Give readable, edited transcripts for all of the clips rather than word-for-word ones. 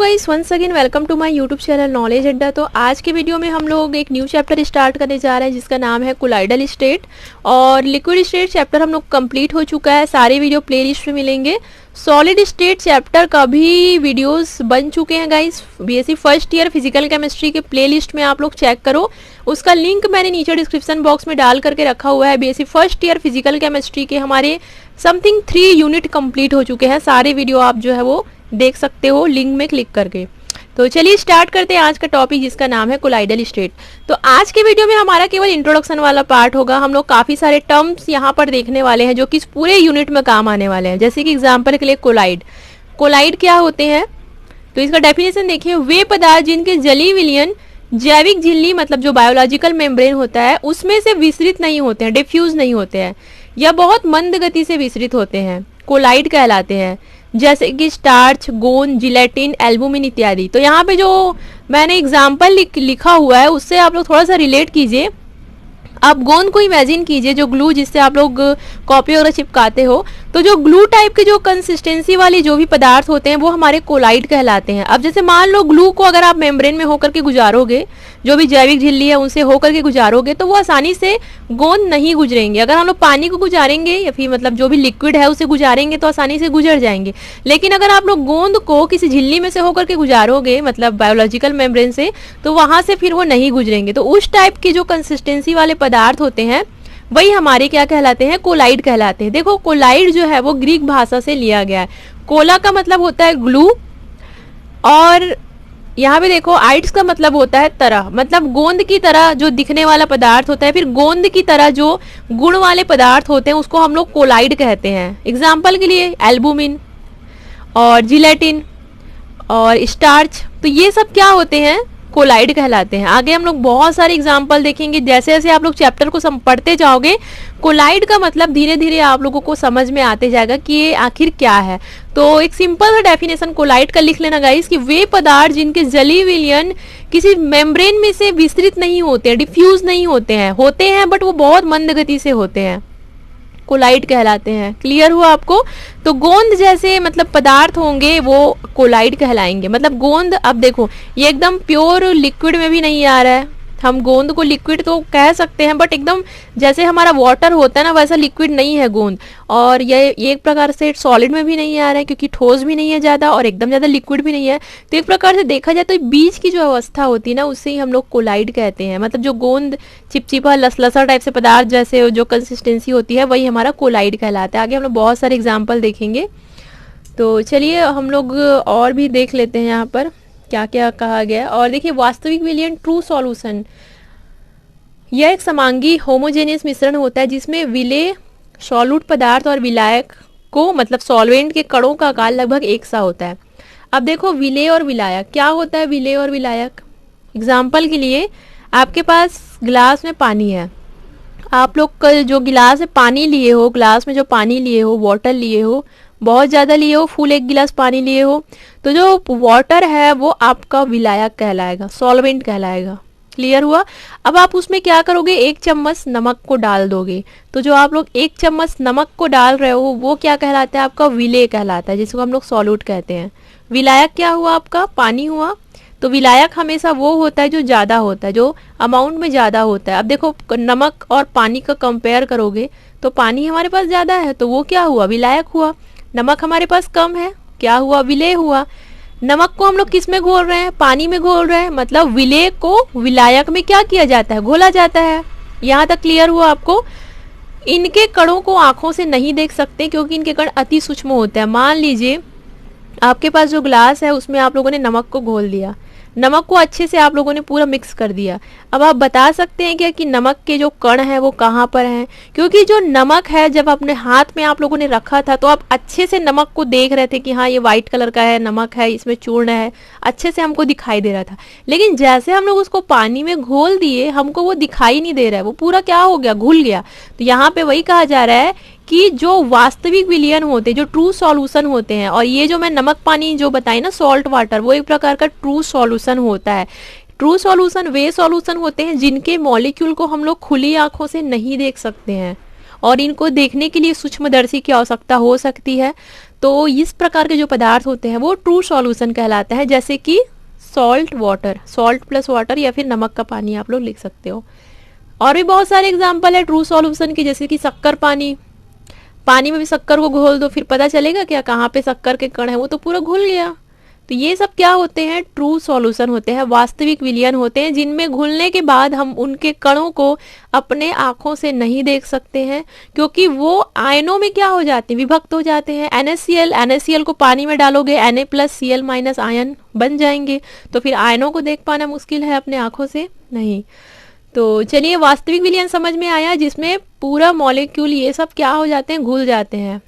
Guys, once again welcome to my YouTube channel knowledge Adda. तो आज के वीडियो में हम लोग एक न्यू चैप्टर स्टार्ट करने जा रहे हैं जिसका नाम है कोलाइडल स्टेट। और लिक्विड स्टेट चैप्टर हम लोग कंप्लीट हो चुका है, सारे वीडियो प्लेलिस्ट में मिलेंगे। सॉलिड स्टेट चैप्टर का भी वीडियोस बन चुके हैं guys, BSc first year physical chemistry के प्लेलिस्ट में आप लोग चेक करो, उसका लिंक मैंने नीचे डिस्क्रिप्शन बॉक्स में डाल करके रखा हुआ है। BSc first year physical chemistry के हमारे समथिंग 3 यूनिट कंप्लीट हो चुके हैं, सारे वीडियो आप जो है वो देख सकते हो लिंक में क्लिक करके। तो चलिए स्टार्ट करते हैं आज का टॉपिक जिसका नाम है कोलाइडल स्टेट। तो आज के वीडियो में हमारा केवल इंट्रोडक्शन वाला पार्ट होगा। हम लोग काफी सारे टर्म्स यहाँ पर देखने वाले हैं जो कि इस पूरे यूनिट में काम आने वाले हैं। जैसे कि एग्जांपल के लिए कोलाइड क्या होते हैं, तो इसका डेफिनेशन देखिए, वे पदार्थ जिनके जलीय विलयन जैविक झिल्ली मतलब जो बायोलॉजिकल मेम्ब्रेन होता है उसमें से विसरित नहीं होते हैं, डिफ्यूज नहीं होते हैं या बहुत मंद गति से विसरित होते हैं, कोलाइड कहलाते हैं। जैसे कि स्टार्च, गोंद, जिलेटिन, एल्बुमिन इत्यादि। तो यहाँ पे जो मैंने एग्जाम्पल लिखा हुआ है उससे आप लोग थोड़ा सा रिलेट कीजिए। आप गोंद को इमेजिन कीजिए, जो ग्लू जिससे आप लोग कॉपी वगैरह चिपकाते हो, तो जो ग्लू टाइप के जो कंसिस्टेंसी वाली जो भी पदार्थ होते हैं वो हमारे कोलाइड कहलाते हैं। अब जैसे मान लो ग्लू को अगर आप मेम्ब्रेन में होकर के गुजारोगे, जो भी जैविक झिल्ली है उनसे होकर के गुजारोगे, तो वो आसानी से गोंद नहीं गुजरेंगे। अगर हम लोग पानी को गुजारेंगे या फिर मतलब जो भी लिक्विड है उसे गुजारेंगे तो आसानी से गुजर जाएंगे। लेकिन अगर आप लोग गोंद को किसी झिल्ली में से होकर के गुजारोगे मतलब बायोलॉजिकल मेम्ब्रेन से, तो वहां से फिर वो नहीं गुजरेंगे। तो उस टाइप के जो कंसिस्टेंसी वाले पदार्थ होते हैं वही हमारे क्या कहलाते हैं, कोलाइड कहलाते हैं। देखो कोलाइड जो है वो ग्रीक भाषा से लिया गया है। कोला का मतलब होता है ग्लू, और यहाँ पे देखो आइड्स का मतलब होता है तरह, मतलब गोंद की तरह जो दिखने वाला पदार्थ होता है। फिर गोंद की तरह जो गुण वाले पदार्थ होते हैं उसको हम लोग कोलाइड कहते हैं। एग्जाम्पल के लिए एल्बुमिन और जिलेटिन और स्टार्च, तो ये सब क्या होते हैं, कोलाइड कहलाते हैं। आगे हम लोग बहुत सारे एग्जाम्पल देखेंगे। जैसे जैसे आप लोग चैप्टर को पढ़ते जाओगे, कोलाइड का मतलब धीरे धीरे आप लोगों को समझ में आते जाएगा कि ये आखिर क्या है। तो एक सिंपल सा डेफिनेशन कोलाइड का लिख लेना गाइस, कि वे पदार्थ जिनके जलीय विलयन किसी मेम्ब्रेन में से विस्तृत नहीं होते हैं, डिफ्यूज नहीं होते हैं बट वो बहुत मंद गति से होते हैं, कोलाइड कहलाते हैं। क्लियर हुआ आपको? तो गोंद जैसे मतलब पदार्थ होंगे वो कोलाइड कहलाएंगे। मतलब गोंद, अब देखो ये एकदम प्योर लिक्विड में भी नहीं आ रहा है, हम गोंद को लिक्विड तो कह सकते हैं बट एकदम जैसे हमारा वाटर होता है ना वैसा लिक्विड नहीं है गोंद। और ये एक प्रकार से सॉलिड में भी नहीं आ रहा है क्योंकि ठोस भी नहीं है ज़्यादा और एकदम ज़्यादा लिक्विड भी नहीं है। तो एक प्रकार से देखा जाए तो बीच की जो अवस्था होती है ना उससे ही हम लोग कोलाइड कहते हैं। मतलब जो गोंद चिपचिपा लसलसा टाइप से पदार्थ जैसे जो कंसिस्टेंसी होती है वही हमारा कोलाइड कहलाता है। आगे हम लोग बहुत सारे एग्जाम्पल देखेंगे। तो चलिए हम लोग और भी देख लेते हैं यहाँ पर क्या क्या कहा गया। और देखिए वास्तविक विलयन ट्रू सॉल्यूशन, यह एक समांगी होमोजेनियस मिश्रण होता है जिसमें विलेय सॉल्यूट पदार्थ और विलायक को मतलब सॉल्वेंट के कणों का आकार लगभग एक सा होता है। अब देखो विलेय और विलायक क्या होता है, विलेय और विलायक। एग्जाम्पल के लिए आपके पास गिलास में पानी है, आप लोग कल जो गिलास में पानी लिए हो, ग्लास में जो पानी लिए हो, वाटर लिए हो, बहुत ज़्यादा लिए हो, फुल एक गिलास पानी लिए हो, तो जो वाटर है वो आपका विलायक कहलाएगा, सॉल्वेंट कहलाएगा। क्लियर हुआ? अब आप उसमें क्या करोगे, 1 चम्मच नमक को डाल दोगे। तो जो आप लोग 1 चम्मच नमक को डाल रहे हो वो क्या कहलाता है, आपका विलेय कहलाता है, जिसको हम लोग सॉल्यूट कहते हैं। विलायक क्या हुआ, आपका पानी हुआ। तो विलायक हमेशा वो होता है जो ज़्यादा होता है, जो अमाउंट में ज़्यादा होता है। अब देखो नमक और पानी का कंपेयर करोगे तो पानी हमारे पास ज़्यादा है तो वो क्या हुआ, विलायक हुआ। नमक हमारे पास कम है, क्या हुआ, विलेय हुआ। नमक को हम लोग किस में घोल रहे हैं, पानी में घोल रहे हैं, मतलब विलेय को विलायक में क्या किया जाता है, घोला जाता है। यहाँ तक क्लियर हुआ आपको? इनके कणों को आंखों से नहीं देख सकते क्योंकि इनके कण अति सूक्ष्म होते हैं। मान लीजिए आपके पास जो ग्लास है उसमें आप लोगों ने नमक को घोल दिया, नमक को अच्छे से आप लोगों ने पूरा मिक्स कर दिया। अब आप बता सकते हैं क्या कि नमक के जो कण हैं वो कहाँ पर हैं? क्योंकि जो नमक है जब अपने हाथ में आप लोगों ने रखा था तो आप अच्छे से नमक को देख रहे थे कि हाँ ये वाइट कलर का है, नमक है, इसमें चूर्ण है, अच्छे से हमको दिखाई दे रहा था। लेकिन जैसे हम लोग उसको पानी में घोल दिए हमको वो दिखाई नहीं दे रहा है, वो पूरा क्या हो गया, घुल गया। तो यहाँ पे वही कहा जा रहा है कि जो वास्तविक विलयन होते हैं, जो ट्रू सॉल्यूशन होते हैं, और ये जो मैं नमक पानी जो बताई ना सॉल्ट वाटर, वो एक प्रकार का ट्रू सॉल्यूशन होता है। ट्रू सॉल्यूशन वे सॉल्यूशन होते हैं जिनके मॉलिक्यूल को हम लोग खुली आंखों से नहीं देख सकते हैं और इनको देखने के लिए सूक्ष्मदर्शी की आवश्यकता हो सकती है। तो इस प्रकार के जो पदार्थ होते हैं वो ट्रू सॉल्यूशन कहलाते हैं, जैसे कि salt water, salt plus water, या फिर नमक का पानी आप लोग लिख सकते हो। और भी बहुत सारे एग्जाम्पल है ट्रू सॉल्यूशन के, जैसे कि शक्कर पानी, पानी में भी शक्कर को घोल दो, फिर पता चलेगा क्या कहाँ पे शक्कर के कण है, वो तो पूरा घुल गया। तो ये सब क्या होते हैं, ट्रू सॉल्यूशन होते हैं, वास्तविक विलयन होते हैं, जिनमें घुलने के बाद हम उनके कणों को अपने आंखों से नहीं देख सकते हैं, क्योंकि वो आयनों में क्या हो जाते हैं, विभक्त हो जाते हैं। NaCl को पानी में डालोगे Na+Cl- आयन बन जाएंगे, तो फिर आयनों को देख पाना मुश्किल है अपने आंखों से, नहीं। तो चलिए वास्तविक विलयन समझ में आया, जिसमें पूरा मॉलिक्यूल ये सब क्या हो जाते हैं, घुल जाते हैं।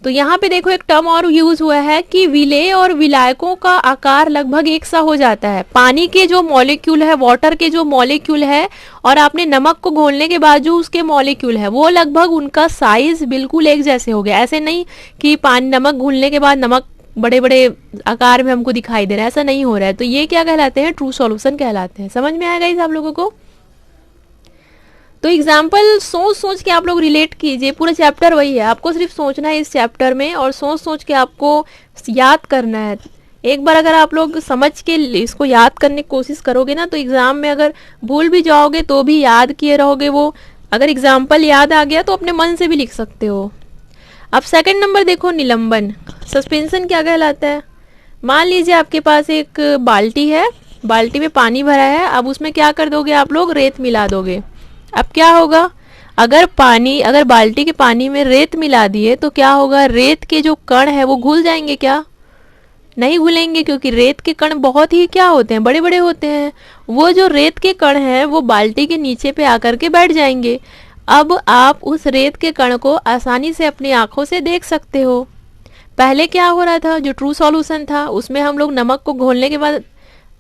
तो यहाँ पे देखो एक टर्म और यूज हुआ है कि विलेय और विलायकों का आकार लगभग एक सा हो जाता है। पानी के जो मॉलिक्यूल है, वाटर के जो मॉलिक्यूल है, और आपने नमक को घोलने के बाद जो उसके मॉलिक्यूल है, वो लगभग उनका साइज बिल्कुल एक जैसे हो गया। ऐसे नहीं कि पानी नमक घुलने के बाद नमक बड़े बड़े आकार में हमको दिखाई दे रहा है, ऐसा नहीं हो रहा है। तो ये क्या कहलाते हैं, ट्रू सॉल्यूशन कहलाते हैं। समझ में आएगा इस आप लोगों को। तो एग्जाम्पल सोच सोच के आप लोग रिलेट कीजिए, पूरा चैप्टर वही है, आपको सिर्फ सोचना है इस चैप्टर में, और सोच सोच के आपको याद करना है। एक बार अगर आप लोग समझ के इसको याद करने की कोशिश करोगे ना, तो एग्जाम में अगर भूल भी जाओगे तो भी याद किए रहोगे वो। अगर एग्जाम्पल याद आ गया तो अपने मन से भी लिख सकते हो। अब सेकंड नंबर देखो, निलंबन। सस्पेंशन क्या कहलाता है। मान लीजिए आपके पास एक बाल्टी है, बाल्टी में पानी भरा है, अब उसमें क्या कर दोगे आप लोग, रेत मिला दोगे। अब क्या होगा, अगर बाल्टी के पानी में रेत मिला दिए तो क्या होगा, रेत के जो कण है वो घुल जाएंगे क्या, नहीं घुलेंगे, क्योंकि रेत के कण बहुत ही क्या होते हैं, बड़े बड़े होते हैं। वो जो रेत के कण हैं वो बाल्टी के नीचे पे आकर के बैठ जाएंगे। अब आप उस रेत के कण को आसानी से अपनी आंखों से देख सकते हो। पहले क्या हो रहा था, जो ट्रू सॉल्यूशन था उसमें हम लोग नमक को घोलने के बाद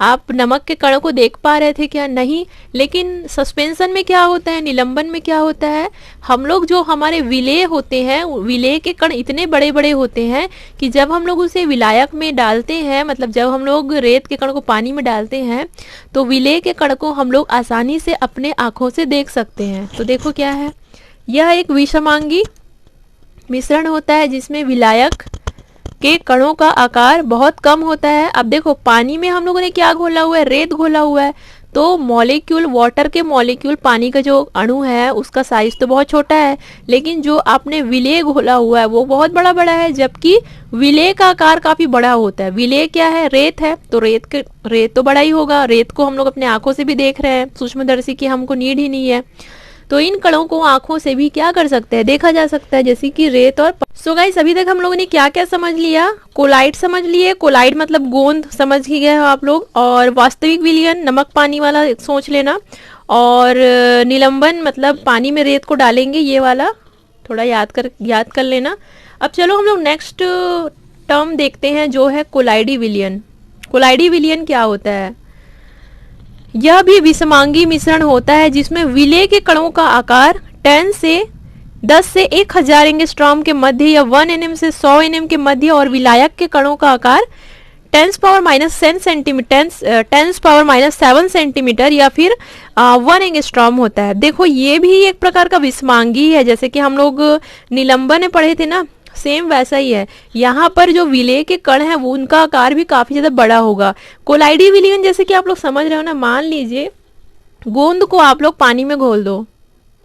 आप नमक के कणों को देख पा रहे थे क्या, नहीं। लेकिन सस्पेंशन में क्या होता है, निलंबन में क्या होता है, हम लोग जो हमारे विलेय होते हैं, विलेय के कण इतने बड़े बड़े होते हैं कि जब हम लोग उसे विलायक में डालते हैं, मतलब जब हम लोग रेत के कण को पानी में डालते हैं, तो विलेय के कण को हम लोग आसानी से अपने आंखों से देख सकते हैं। तो देखो क्या है, यह एक विषमांगी मिश्रण होता है जिसमें विलायक के कणों का आकार बहुत कम होता है। अब देखो पानी में हम लोगों ने क्या घोला हुआ है, रेत घोला हुआ है, तो मॉलिक्यूल, वाटर के मॉलिक्यूल, पानी का जो अणु है उसका साइज तो बहुत छोटा है, लेकिन जो आपने विलेय घोला हुआ है वो बहुत बड़ा बड़ा है, जबकि विलेय का आकार काफी बड़ा होता है। विलेय क्या है, रेत है, तो रेत तो बड़ा ही होगा। रेत को हम लोग अपने आंखों से भी देख रहे हैं, सूक्ष्मदर्शी की हमको नीड ही नहीं है। तो इन कणों को आंखों से भी क्या कर सकते हैं, देखा जा सकता है, जैसे कि रेत और सो गाइस अभी तक हम लोगों ने क्या क्या समझ लिया, कोलाइड समझ लिए, कोलाइड मतलब गोंद समझ ही गए हो आप लोग, और वास्तविक विलयन नमक पानी वाला सोच लेना, और निलंबन मतलब पानी में रेत को डालेंगे, ये वाला थोड़ा याद कर लेना। अब चलो हम लोग नेक्स्ट टर्म देखते हैं जो है कोलाइडी विलयन। कोलाइडी विलयन क्या होता है, यह भी विषमांगी मिश्रण होता है जिसमें विलेय के कणों का आकार 10 से 1000 एंगस्ट्रॉम के मध्य या 1 nm से 100 nm के मध्य, और विलायक के कणों का आकार 10⁻⁷ सेंटीमीटर या फिर 1 एंगस्ट्रॉम होता है। देखो ये भी एक प्रकार का विषमांगी है, जैसे कि हम लोग निलंबन में पढ़े थे ना, सेम वैसा ही है। यहाँ पर जो विलेय के कण है वो उनका आकार भी काफी ज्यादा बड़ा होगा। कोलाइडी विलयन जैसे कि आप लोग समझ रहे हो ना, मान लीजिए गोंद को आप लोग पानी में घोल दो,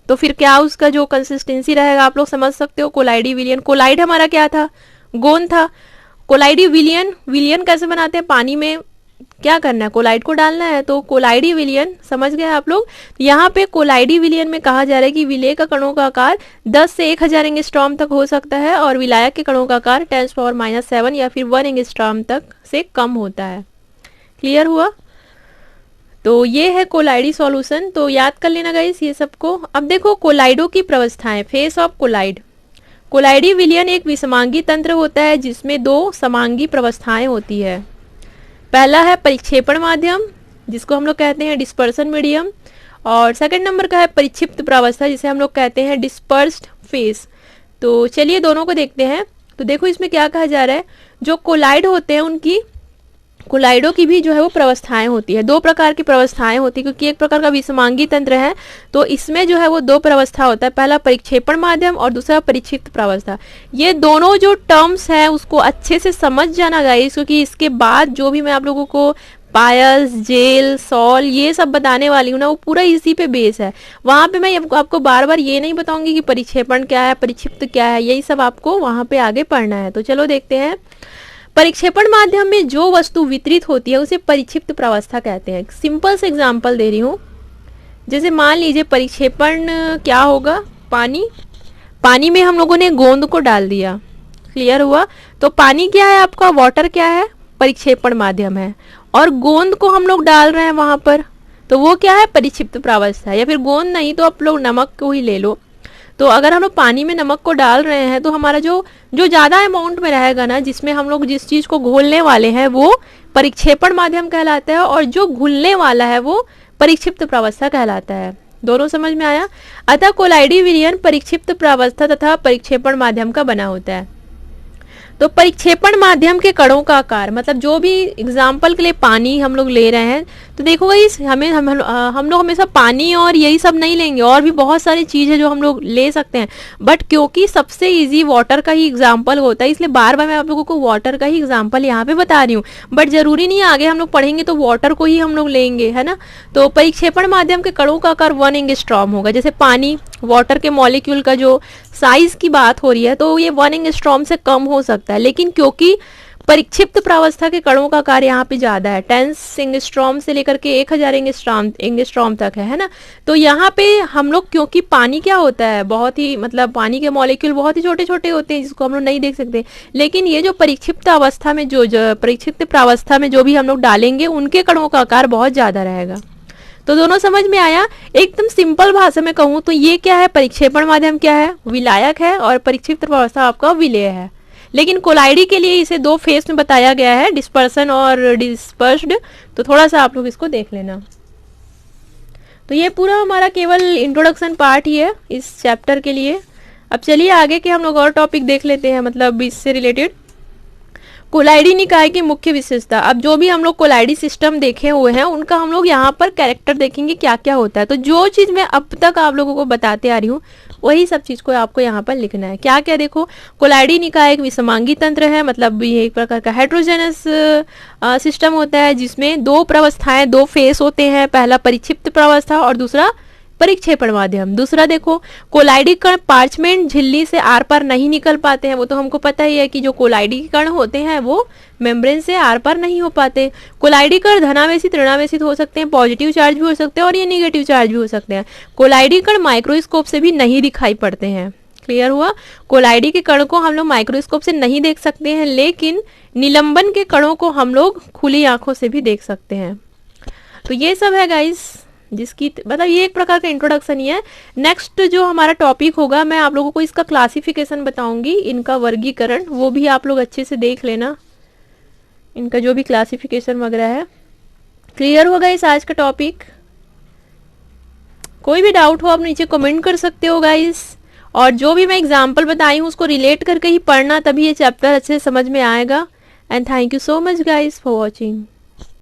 तो फिर क्या उसका जो कंसिस्टेंसी रहेगा आप लोग समझ सकते हो। कोलाइडी विलयन, कोलाइड हमारा क्या था, गोंद था। कोलाइडी विलयन कैसे बनाते हैं, पानी में क्या करना है, कोलाइड को डालना है, तो कोलाइडी विलयन समझ गए आप लोग। यहाँ पे कोलाइडी विलयन में कहा जा रहा है कि विलेय का कणों का आकार 10 से 1000 एंगस्ट्रॉम तक हो सकता है, और विलायक के कणों का आकार 10⁻⁷ या फिर 1 एंगस्ट्रॉम तक से कम होता है। क्लियर हुआ। तो ये है कोलाइडी सॉल्यूशन, तो याद कर लेना गाइस ये सबको। अब देखो कोलाइडो की प्रवस्थाएं, फेस ऑफ कोलाइड। कोलाइडी विलयन एक विषमांगी तंत्र होता है जिसमें 2 समांगी प्रवस्थाएं होती है। पहला है परिक्षेपण माध्यम, जिसको हम लोग कहते हैं डिस्पर्सन मीडियम, और सेकंड नंबर का है परिक्षिप्त प्रावस्था, जिसे हम लोग कहते हैं डिस्पर्स्ड फेस। तो चलिए दोनों को देखते हैं। तो देखो इसमें क्या कहा जा रहा है, जो कोलाइड होते हैं उनकी कोलाइडो की भी जो है वो प्रवस्थाएं होती है, दो प्रकार की प्रवस्थाएं होती है, क्योंकि एक प्रकार का विषमांगी तंत्र है तो इसमें जो है वो दो प्रवस्था होता है, पहला परिक्षेपण माध्यम और दूसरा परिक्षिप्त प्रवस्था। ये दोनों जो टर्म्स हैं उसको अच्छे से समझ जाना गाइस, क्योंकि इसके बाद जो भी मैं आप लोगों को पायल्स, जेल, सॉल ये सब बताने वाली हूँ ना, वो पूरा इसी पे बेस है। वहाँ पे मैं आपको बार बार ये नहीं बताऊंगी कि परिक्षेपण क्या है, परिक्षिप्त क्या है, यही सब आपको वहाँ पे आगे पढ़ना है। तो चलो देखते हैं। परिक्षेपण माध्यम में जो वस्तु वितरित होती है उसे परिक्षिप्त प्रावस्था कहते हैं। सिंपल से एग्जांपल दे रही हूँ, जैसे मान लीजिए परिक्षेपण क्या होगा, पानी में हम लोगों ने गोंद को डाल दिया, क्लियर हुआ। तो पानी क्या है आपका, वाटर क्या है, परिक्षेपण माध्यम है, और गोंद को हम लोग डाल रहे हैं वहां पर, तो वो क्या है, परिक्षिप्त प्रावस्था। या फिर गोंद नहीं तो आप लोग नमक को ही ले लो। तो अगर हम लोग पानी में नमक को डाल रहे हैं तो हमारा जो ज़्यादा अमाउंट में रहेगा ना, जिसमें हम लोग जिस चीज़ को घोलने वाले हैं वो परिक्षेपण माध्यम कहलाता है, और जो घुलने वाला है वो परिक्षिप्त प्रावस्था कहलाता है। दोनों समझ में आया। अतः कोलाइडी विलयन परिक्षिप्त प्रावस्था तथा परिक्षेपण माध्यम का बना होता है। तो परिक्षेपण माध्यम के कणों का आकार, मतलब जो भी एग्जाम्पल के लिए पानी हम लोग ले रहे हैं, तो देखो इस हम लोग हमेशा पानी और यही सब नहीं लेंगे, और भी बहुत सारी चीज़ है जो हम लोग ले सकते हैं, बट क्योंकि सबसे इजी वाटर का ही एग्जाम्पल होता है, इसलिए बार बार मैं आप लोगों को वाटर का ही एग्जाम्पल यहाँ पे बता रही हूँ। बट जरूरी नहीं है आगे हम लोग पढ़ेंगे तो वाटर को ही हम लोग लेंगे, है ना। तो परिक्षेपण माध्यम के कणों का आकार 1 एंगस्ट्रॉम होगा। जैसे पानी, वाटर के मॉलिक्यूल का जो साइज की बात हो रही है तो ये 1 एंगस्ट्रॉम से कम हो सकता है, लेकिन क्योंकि परिक्षिप्त प्रावस्था के कणों का आकार यहाँ पे ज्यादा है, 10 एंगस्ट्रॉम से लेकर के 1000 एंगस्ट्रॉम तक है ना। तो यहाँ पे हम लोग, क्योंकि पानी क्या होता है, बहुत ही मतलब पानी के मॉलिक्यूल बहुत ही छोटे छोटे होते हैं जिसको हम लोग नहीं देख सकते, लेकिन ये जो परिक्षिप्त अवस्था में जो परिक्षिप्त प्रावस्था में जो भी हम लोग डालेंगे उनके कणों का आकार बहुत ज्यादा रहेगा। तो दोनों समझ में आया। एकदम सिंपल भाषा में कहूँ तो ये क्या है, परिक्षेपण माध्यम क्या है, विलायक है, और परिक्षिप्त प्रावस्था आपका विलेय है। लेकिन कोलाइडी के लिए इसे दो फेस में बताया गया है, डिस्पर्सन और डिस्पर्स्ड। तो थोड़ा सा आप लोग इसको देख लेना। तो ये पूरा हमारा केवल इंट्रोडक्शन पार्ट ही है इस चैप्टर के लिए। अब चलिए आगे के हम लोग और टॉपिक देख लेते हैं, मतलब इससे रिलेटेड। कोलाइडी निकाय की मुख्य विशेषता। अब जो भी हम लोग कोलाइडी सिस्टम देखे हुए हैं उनका हम लोग यहाँ पर कैरेक्टर देखेंगे क्या क्या होता है। तो जो चीज़ मैं अब तक आप लोगों को बताते आ रही हूँ वही सब चीज़ को आपको यहाँ पर लिखना है। क्या क्या देखो, कोलाइडी निकाय एक विषमांगी तंत्र है, मतलब ये एक प्रकार का हेट्रोजेनस सिस्टम होता है जिसमें दो प्रावस्थाएं, दो फेस होते हैं, पहला परिक्षिप्त प्रावस्था और दूसरा परिक्षेपण माध्यम। दूसरा देखो, कोलाइडी कण पार्चमेंट झिल्ली से आर पार नहीं निकल पाते हैं। वो तो हमको पता ही है कि जो कोलाइडी कण होते हैं वो मेम्ब्रेन से आर पार नहीं हो पाते। कोलाइडी कण धनावेशित ऋणावेशित हो सकते हैं, पॉजिटिव चार्ज भी हो सकते हैं और ये निगेटिव चार्ज भी हो सकते हैं। कोलाइडी कण माइक्रोस्कोप से भी नहीं दिखाई पड़ते हैं। क्लियर हुआ। कोलाइडी के कण को हम लोग माइक्रोस्कोप से नहीं देख सकते हैं, लेकिन निलंबन के कणों को हम लोग खुली आंखों से भी देख सकते हैं। तो ये सब है गाइस, जिसकी मतलब ये एक प्रकार का इंट्रोडक्शन ही है। नेक्स्ट जो हमारा टॉपिक होगा, मैं आप लोगों को इसका क्लासिफिकेशन बताऊंगी, इनका वर्गीकरण, वो भी आप लोग अच्छे से देख लेना, इनका जो भी क्लासिफिकेशन वगैरह है। क्लियर होगा इस आज का टॉपिक। कोई भी डाउट हो आप नीचे कमेंट कर सकते हो गाइस, और जो भी मैं एग्जाम्पल बताई हूँ उसको रिलेट करके ही पढ़ना, तभी ये चैप्टर अच्छे से समझ में आएगा। And thank you so much guys for watching.